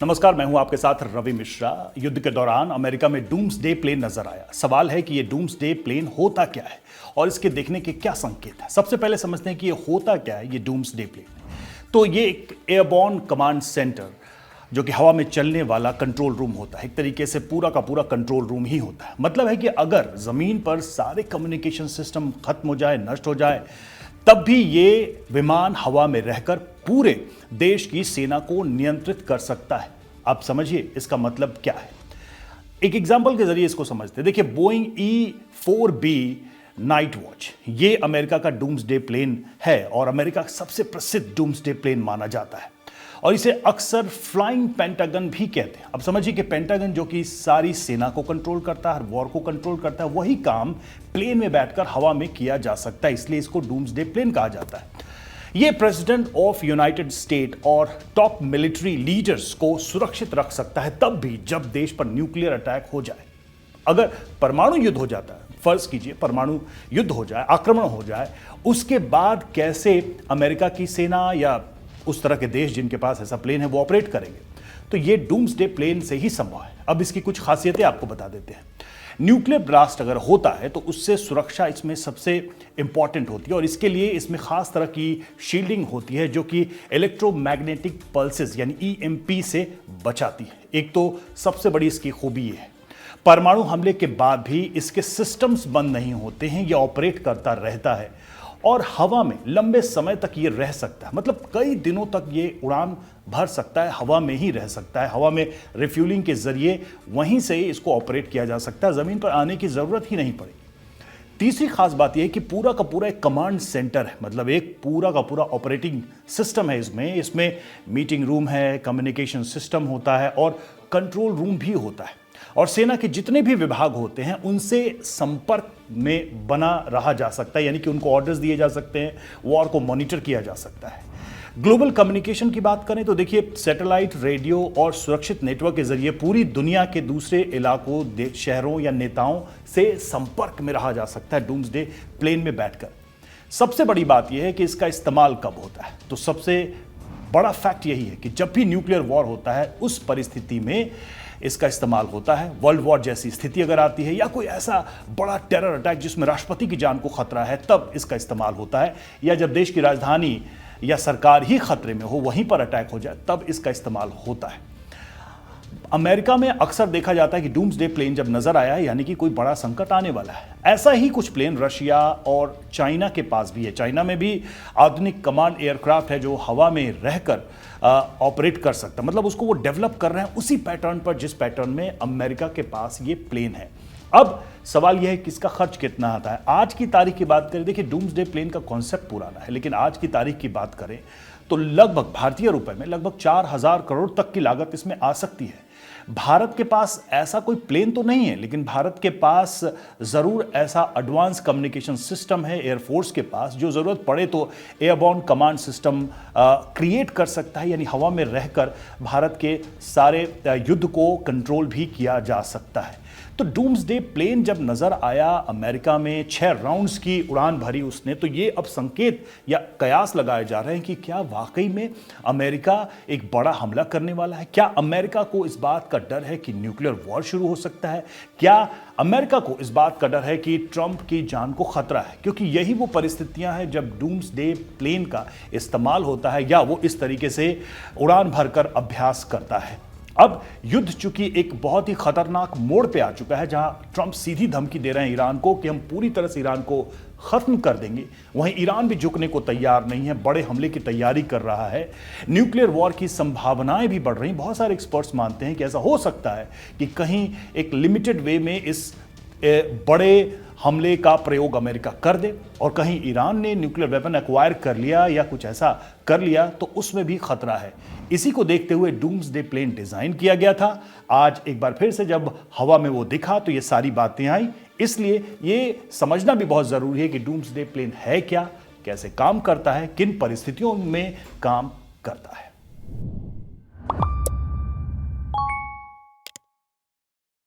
नमस्कार, मैं हूं आपके साथ रवि मिश्रा। युद्ध के दौरान अमेरिका में डूम्सडे प्लेन नजर आया। सवाल है कि ये डूम्सडे प्लेन होता क्या है और इसके देखने के क्या संकेत हैं। सबसे पहले समझते हैं कि ये होता क्या है। ये डूम्सडे प्लेन तो ये एक एयरबॉर्न कमांड सेंटर जो कि हवा में चलने वाला कंट्रोल रूम होता है। एक तरीके से पूरा का पूरा कंट्रोल रूम ही होता है। मतलब है कि अगर जमीन पर सारे कम्युनिकेशन सिस्टम खत्म हो जाए, नष्ट हो जाए, तब भी ये विमान हवा में रहकर पूरे देश की सेना को नियंत्रित कर सकता है। आप समझिए इसका मतलब क्या है। एक एग्जांपल के जरिए इसको समझते हैं। देखिए, बोइंग E-4B नाइट वॉच ये अमेरिका का डूम्सडे प्लेन है और अमेरिका का सबसे प्रसिद्ध डूम्सडे प्लेन माना जाता है और इसे अक्सर फ्लाइंग पेंटागन भी कहते हैं। अब समझिए कि पेंटागन जो कि सारी सेना को कंट्रोल करता है, वॉर को कंट्रोल करता है, वही काम प्लेन में बैठकर हवा में किया जा सकता है, इसलिए इसको डूम्सडे प्लेन कहा जाता है। ये प्रेसिडेंट ऑफ यूनाइटेड स्टेट और टॉप मिलिट्री लीडर्स को सुरक्षित रख सकता है तब भी जब देश पर न्यूक्लियर अटैक हो जाए। अगर परमाणु युद्ध हो जाता है, फर्ज कीजिए परमाणु युद्ध हो जाए, आक्रमण हो जाए, उसके बाद कैसे अमेरिका की सेना या उस तरह के देश जिनके पास ऐसा प्लेन है वो ऑपरेट करेंगे। तो ये डूम्सडे प्लेन से ही संभव है। अब इसकी कुछ खासियतें आपको बता देते हैं। न्यूक्लियर ब्लास्ट अगर होता है तो उससे सुरक्षा इसमें सबसे इंपॉर्टेंट होती है और इसके लिए इसमें खास तरह की शील्डिंग होती है जो कि इलेक्ट्रोमैग्नेटिक पल्सेस यानी EMP से बचाती है। एक तो सबसे बड़ी इसकी खूबी ये है, परमाणु हमले के बाद भी इसके सिस्टम्स बंद नहीं होते हैं, ये ऑपरेट करता रहता है और हवा में लंबे समय तक ये रह सकता है। मतलब कई दिनों तक ये उड़ान भर सकता है, हवा में ही रह सकता है, हवा में रिफ्यूलिंग के जरिए वहीं से इसको ऑपरेट किया जा सकता है, जमीन पर आने की जरूरत ही नहीं पड़ेगी। तीसरी खास बात यह है कि पूरा का पूरा एक कमांड सेंटर है, मतलब एक पूरा का पूरा ऑपरेटिंग सिस्टम है। इसमें मीटिंग रूम है, कम्युनिकेशन सिस्टम होता है और कंट्रोल रूम भी होता है और सेना के जितने भी विभाग होते हैं उनसे संपर्क में बना रहा जा सकता है, यानी कि उनको ऑर्डर्स दिए जा सकते हैं, वॉर को मॉनिटर किया जा सकता है। ग्लोबल कम्युनिकेशन की बात करें तो देखिए, सैटेलाइट, रेडियो और सुरक्षित नेटवर्क के जरिए पूरी दुनिया के दूसरे इलाकों, शहरों या नेताओं से संपर्क में रहा जा सकता है डूम्सडे प्लेन में बैठकर। सबसे बड़ी बात यह है कि इसका इस्तेमाल कब होता है। तो सबसे बड़ा फैक्ट यही है कि जब भी न्यूक्लियर वॉर होता है उस परिस्थिति में इसका इस्तेमाल होता है। वर्ल्ड वॉर जैसी स्थिति अगर आती है या कोई ऐसा बड़ा टेरर अटैक जिसमें राष्ट्रपति की जान को खतरा है, तब इसका इस्तेमाल होता है। या जब देश की राजधानी या सरकार ही खतरे में हो, वहीं पर अटैक हो जाए, तब इसका इस्तेमाल होता है। अमेरिका में अक्सर देखा जाता है कि डूम्सडे प्लेन जब नजर आया है यानी कि कोई बड़ा संकट आने वाला है। ऐसा ही कुछ प्लेन रशिया और चाइना के पास भी है। चाइना में भी आधुनिक कमांड एयरक्राफ्ट है जो हवा में रहकर ऑपरेट कर सकता है, मतलब उसको वो डेवलप कर रहे हैं उसी पैटर्न पर जिस पैटर्न में अमेरिका के पास ये प्लेन है। अब सवाल यह है कि इसका खर्च कितना आता है। आज की तारीख की बात करें, देखिए डूम्सडे प्लेन का कॉन्सेप्ट पुराना है, लेकिन आज की तारीख की बात करें तो लगभग भारतीय रुपए में लगभग 4,000 करोड़ तक की लागत इसमें आ सकती है। भारत के पास ऐसा कोई प्लेन तो नहीं है, लेकिन भारत के पास जरूर ऐसा एडवांस कम्युनिकेशन सिस्टम है एयरफोर्स के पास, जो जरूरत पड़े तो एयरबॉर्न कमांड सिस्टम क्रिएट कर सकता है, यानी हवा में रहकर भारत के सारे युद्ध को कंट्रोल भी किया जा सकता है। तो डूम्सडे प्लेन जब नजर आया अमेरिका में, 6 राउंड्स की उड़ान भरी उसने, तो ये अब संकेत या कयास लगाए जा रहे हैं कि क्या वाकई में अमेरिका एक बड़ा हमला करने वाला है। क्या अमेरिका को इस बात का डर है कि न्यूक्लियर वॉर शुरू हो सकता है। क्या अमेरिका को इस बात का डर है कि ट्रंप की जान को खतरा है, क्योंकि यही वो परिस्थितियां हैं जब डूम्सडे प्लेन का इस्तेमाल होता है या वो इस तरीके से उड़ान भरकर अभ्यास करता है। अब युद्ध चूंकि एक बहुत ही खतरनाक मोड़ पे आ चुका है, जहां ट्रंप सीधी धमकी दे रहे हैं ईरान को कि हम पूरी तरह से ईरान को खत्म कर देंगे, वहीं ईरान भी झुकने को तैयार नहीं है, बड़े हमले की तैयारी कर रहा है। न्यूक्लियर वॉर की संभावनाएं भी बढ़ रही। बहुत सारे एक्सपर्ट्स मानते हैं कि ऐसा हो सकता है कि कहीं एक लिमिटेड वे में इस बड़े हमले का प्रयोग अमेरिका कर दे और कहीं ईरान ने न्यूक्लियर वेपन एक्वायर कर लिया या कुछ ऐसा कर लिया तो उसमें भी खतरा है। इसी को देखते हुए डूम्सडे प्लेन डिजाइन किया गया था। आज एक बार फिर से जब हवा में वो दिखा तो ये सारी बातें आई, इसलिए ये समझना भी बहुत जरूरी है कि डूम्सडे प्लेन है क्या, कैसे काम करता है, किन परिस्थितियों में काम करता है।